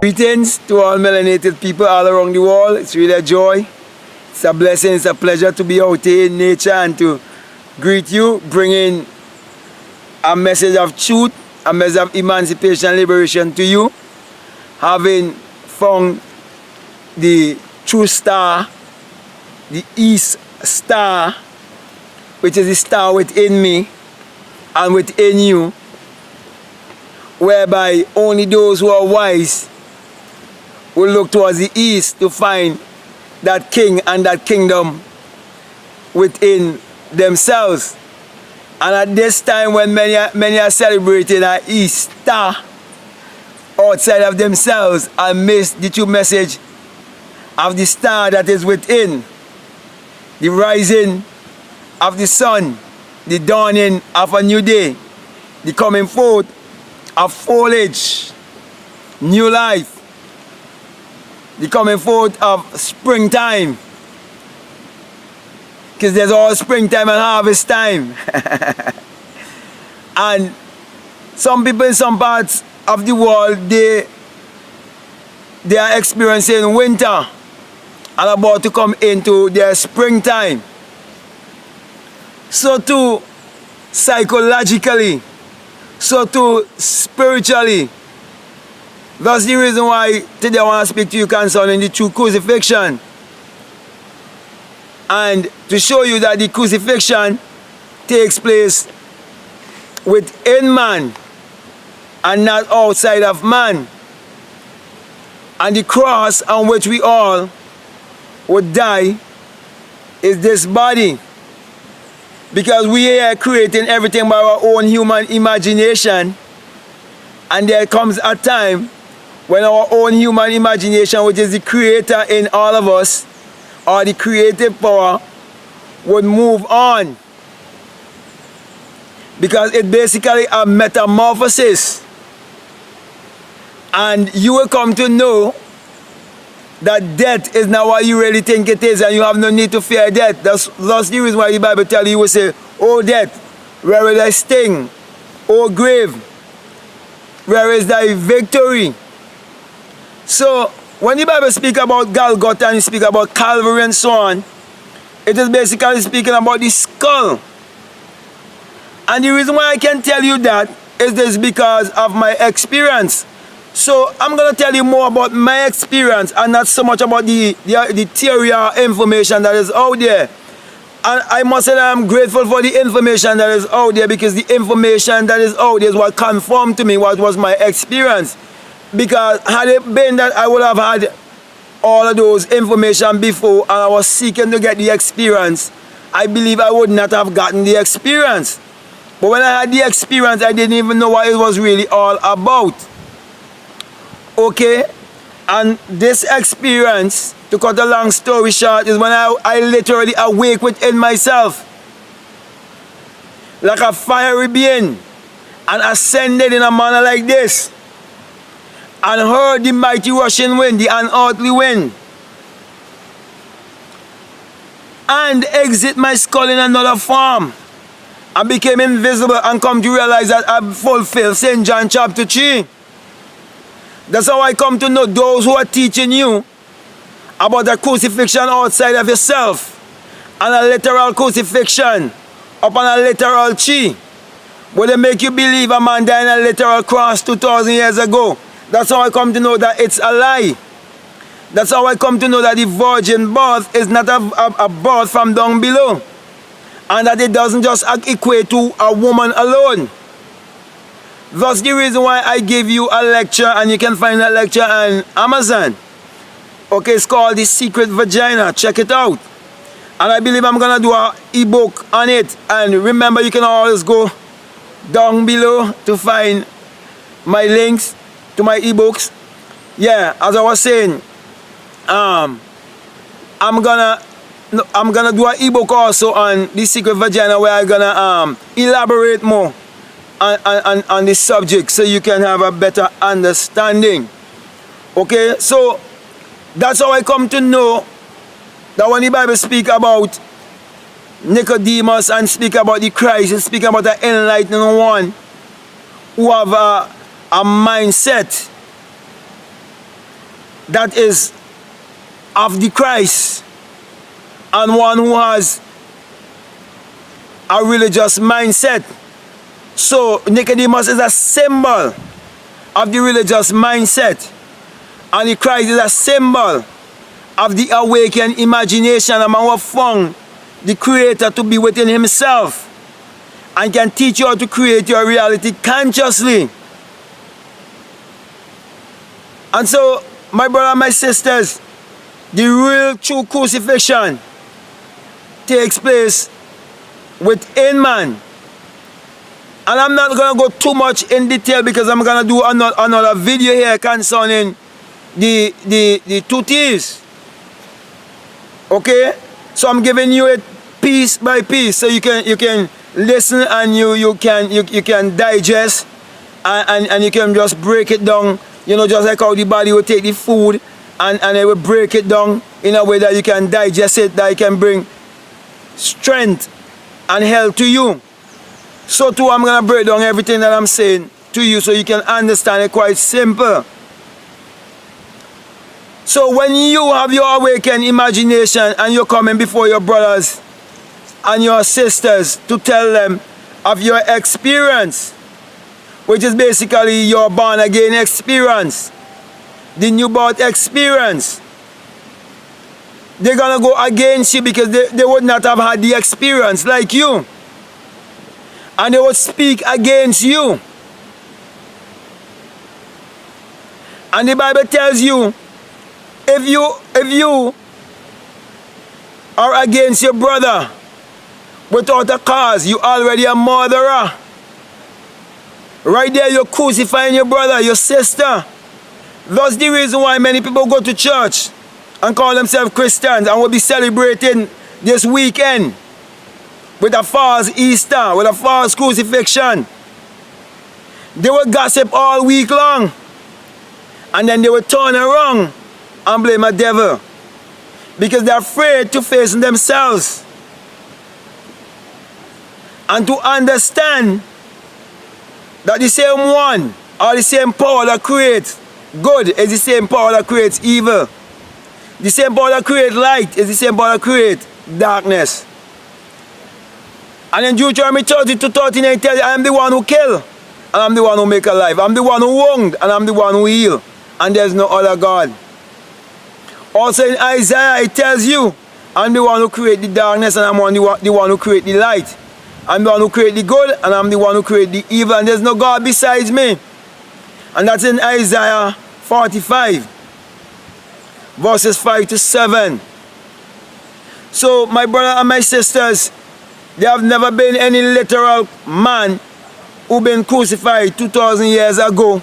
Greetings to all melanated people all around the world. It's really a joy. It's a blessing. It's a pleasure to be out here in nature and to greet you, bringing a message of truth, a message of emancipation and liberation to you. Having found the true star, the East Star, which is the star within me and within you, whereby only those who are wise will look towards the east to find that king and that kingdom within themselves. And at this time when many are celebrating an East Star outside of themselves and miss the true message of the star that is within, the rising of the sun, the dawning of a new day, the coming forth of foliage, new life, the coming forth of springtime, because there's all springtime and harvest time. And some people in some parts of the world, they are experiencing winter and about to come into their springtime. So too psychologically, so too spiritually. That's the reason why today I want to speak to you concerning the true crucifixion. And to show you that the crucifixion takes place within man and not outside of man. And the cross on which we all would die is this body. Because we are creating everything by our own human imagination. And there comes a time when our own human imagination, which is the creator in all of us, or the creative power, would move on. Because it's basically a metamorphosis. And you will come to know that death is not what you really think it is, and you have no need to fear death. That's the reason why the Bible tells you, will say, "O death, where is thy sting? O grave, where is thy victory?" So, when the Bible speaks about Golgotha and speaks about Calvary and so on, it is basically speaking about the skull. And the reason why I can tell you that is this because of my experience. So, I'm going to tell you more about my experience and not so much about the theory or information that is out there. And I must say that I'm grateful for the information that is out there, because the information that is out there is what confirmed to me what was my experience. Because had it been that I would have had all of those information before and I was seeking to get the experience, I believe I would not have gotten the experience. But when I had the experience, I didn't even know what it was really all about. Okay? And this experience, to cut a long story short, is when I literally awake within myself, like a fiery being, and ascended in a manner like this, and heard the mighty rushing wind, the unearthly wind, and exit my skull in another form, and became invisible, and come to realize that I've fulfilled St. John chapter 3. That's how I come to know those who are teaching you about a crucifixion outside of yourself, and a literal crucifixion upon a literal tree, where they make you believe a man died in a literal cross 2,000 years ago. That's how I come to know that it's a lie. That's how I come to know that the virgin birth is not a birth from down below, and that it doesn't just equate to a woman alone. That's the reason why I give you a lecture, and you can find that lecture on Amazon. Okay, it's called The Secret Vagina. Check it out. And I believe I'm going to do an ebook on it. And remember, you can always go down below to find my links to my ebooks. Yeah, as I was saying, I'm gonna do an ebook also on The Secret Vagina, where I'm gonna elaborate more on this subject, so you can have a better understanding. Okay, so that's how I come to know that when the Bible speak about Nicodemus and speak about the Christ and speak about the enlightened one who have a mindset that is of the Christ and one who has a religious mindset. So Nicodemus is a symbol of the religious mindset, and the Christ is a symbol of the awakened imagination among who found the Creator to be within himself and can teach you how to create your reality consciously. And so, my brother and my sisters, the real true crucifixion takes place within man. And I'm not going to go too much in detail because I'm going to do another video here concerning the two T's. Okay? So I'm giving you it piece by piece so you can listen and you can digest and you can just break it down, you know, just like how the body will take the food and it will break it down in a way that you can digest it, that it can bring strength and health to you. So too, I'm going to break down everything that I'm saying to you so you can understand it quite simple. So when you have your awakened imagination and you're coming before your brothers and your sisters to tell them of your experience, which is basically your born again experience, the new birth experience, they're going to go against you because they would not have had the experience like you. And they would speak against you. And the Bible tells you, if you are against your brother without a cause, you already a murderer. Right there, you're crucifying your brother, your sister. That's the reason why many people go to church and call themselves Christians and will be celebrating this weekend with a false Easter, with a false crucifixion. They will gossip all week long. And then they will turn around and blame a devil. Because they're afraid to face themselves. And to understand that the same one, or the same power that creates good is the same power that creates evil. The same power that creates light is the same power that creates darkness. And in Deuteronomy 30:39 tells you, I am the one who kill, and I'm the one who make alive. I'm the one who wound, and I'm the one who heal. And there's no other God. Also in Isaiah, it tells you, I'm the one who create the darkness, and I'm the one who create the light. I'm the one who create the good, and I'm the one who create the evil. And there's no God besides me. And that's in Isaiah 45, verses 5 to 7. So, my brother and my sisters, there have never been any literal man who been crucified 2,000 years ago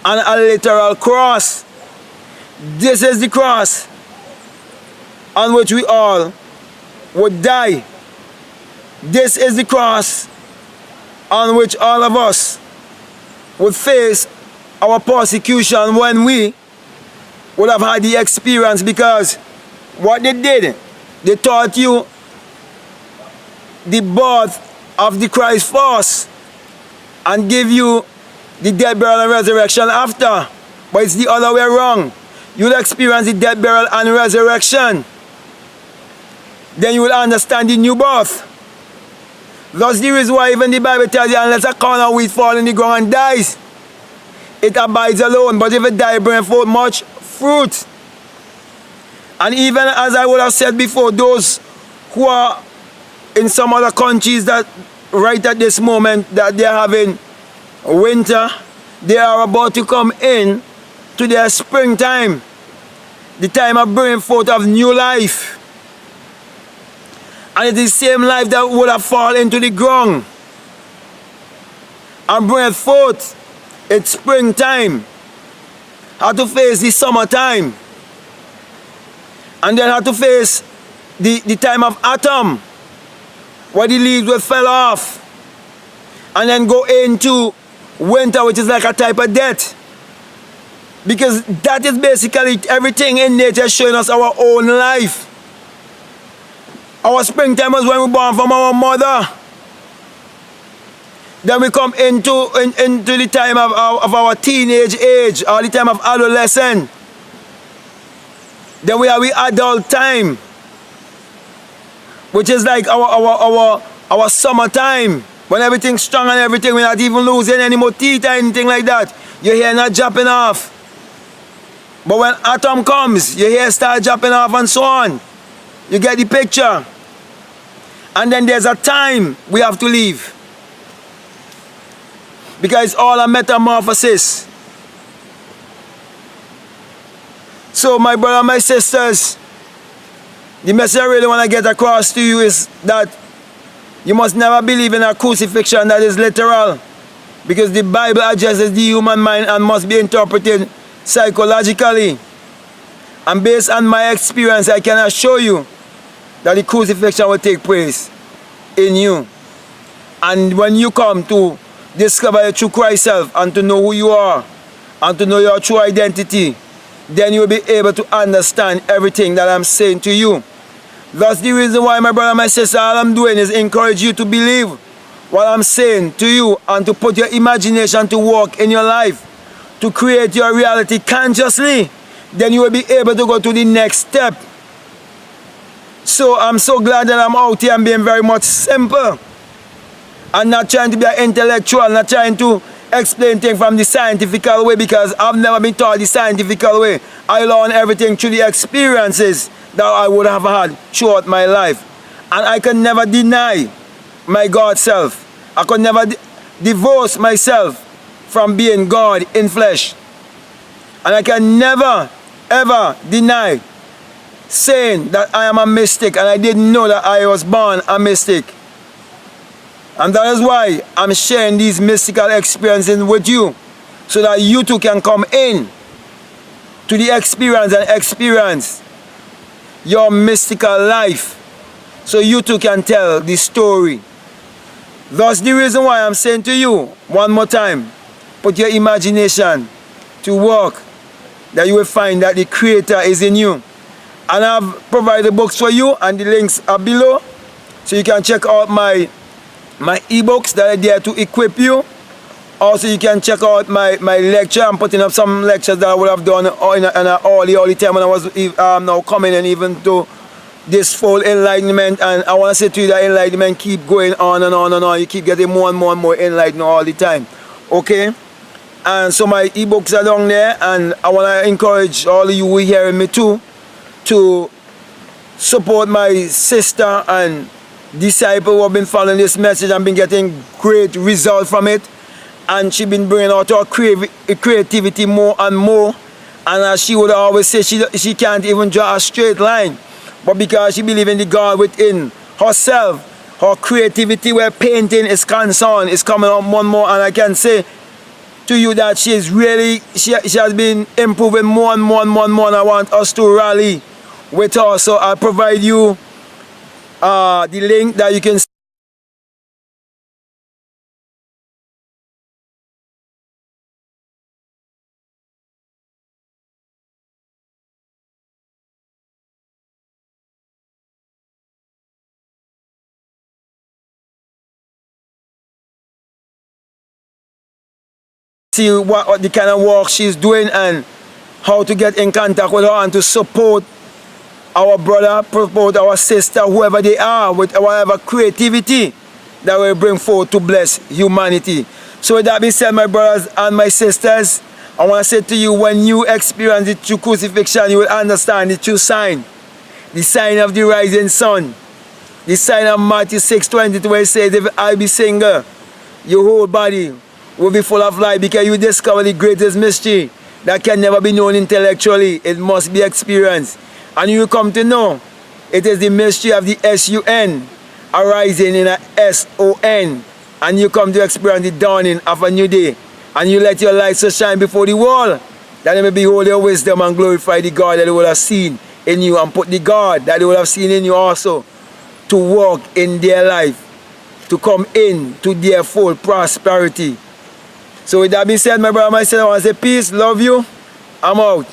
on a literal cross. This is the cross on which we all would die. This is the cross on which all of us would face our persecution when we would have had the experience, because what they did, they taught you the birth of the Christ first and give you the death, burial and resurrection after. But it's the other way around. You'll experience the death, burial and resurrection. Then you will understand the new birth. That's the reason why even the Bible tells you, unless a corn of wheat fall in the ground and dies, it abides alone. But if it dies, it brings forth much fruit. And even as I would have said before, those who are in some other countries that right at this moment that they're having winter, they are about to come in to their springtime, the time of bringing forth of new life. And it is the same life that would have fallen into the ground and bring forth its springtime, had to face the summertime, and then had to face the time of autumn, where the leaves will fall off, and then go into winter, which is like a type of death. Because that is basically everything in nature showing us our own life. Our springtime was when we were born from our mother. Then we come into the time of our teenage age, or the time of adolescence, Then we have our adult time, which is like our summertime, when everything's strong and everything, we're not even losing any more teeth or anything like that. Your hair not dropping off. But when autumn comes, your hair starts dropping off and so on. You get the picture. And then there's a time we have to leave, because it's all a metamorphosis. So my brother, my sisters, the message I really want to get across to you is that you must never believe in a crucifixion that is literal, because the Bible addresses the human mind and must be interpreted psychologically. And based on my experience, I can assure you that the crucifixion will take place in you. And when you come to discover your true Christ self and to know who you are and to know your true identity, then you will be able to understand everything that I'm saying to you. That's the reason why, my brother, my sister, all I'm doing is encourage you to believe what I'm saying to you and to put your imagination to work in your life, to create your reality consciously. Then you will be able to go to the next step. So I'm so glad that I'm out here and being very much simple and not trying to be an intellectual, not trying to explain things from the scientific way, because I've never been taught the scientific way. I learned everything through the experiences that I would have had throughout my life. And I can never deny my God self. I could never divorce myself from being God in flesh. And I can never, ever deny saying that I am a mystic, and I didn't know that I was born a mystic. And that is why I'm sharing these mystical experiences with you, so that you too can come in to the experience and experience your mystical life, so you too can tell the story. That's the reason why I'm saying to you one more time, put your imagination to work, that you will find that the Creator is in you. And I've provided books for you, and the links are below, so you can check out my ebooks that are there to equip you. Also, you can check out my lecture. I'm putting up some lectures that I would have done in an early time when I was now coming in even to this full enlightenment. And I want to say to you that enlightenment keep going on and on and on. You keep getting more and more and more enlightened all the time. Okay? And so my ebooks are down there, and I want to encourage all of you who are hearing me too to support my sister and disciple who have been following this message and been getting great results from it. And she been bringing out her creativity more and more. And as she would always say, she can't even draw a straight line. But because she believes in the God within herself, her creativity where painting is concerned is coming out more and more. And I can say to you that she has been improving more and more and more and more. And I want us to rally with her. So I'll provide you the link that you can see what the kind of work she's doing and how to get in contact with her and to support our brother, support our sister, whoever they are, with whatever creativity that will bring forth to bless humanity. So with that being said, my brothers and my sisters, I want to say to you, when you experience the true crucifixion, you will understand the true sign, the sign of the rising sun, the sign of Matthew 6:22, where it says, if I be single, your whole body will be full of light, because you discover the greatest mystery that can never be known intellectually. It must be experienced. And you will come to know it is the mystery of the S-U-N arising in a S-O-N. And you come to experience the dawning of a new day. And you let your light so shine before the world, that they may behold your wisdom and glorify the God that they will have seen in you, and put the God that they will have seen in you also to work in their life, to come in to their full prosperity. So with that being said, my brother, my sister, I want to say peace, love you, I'm out.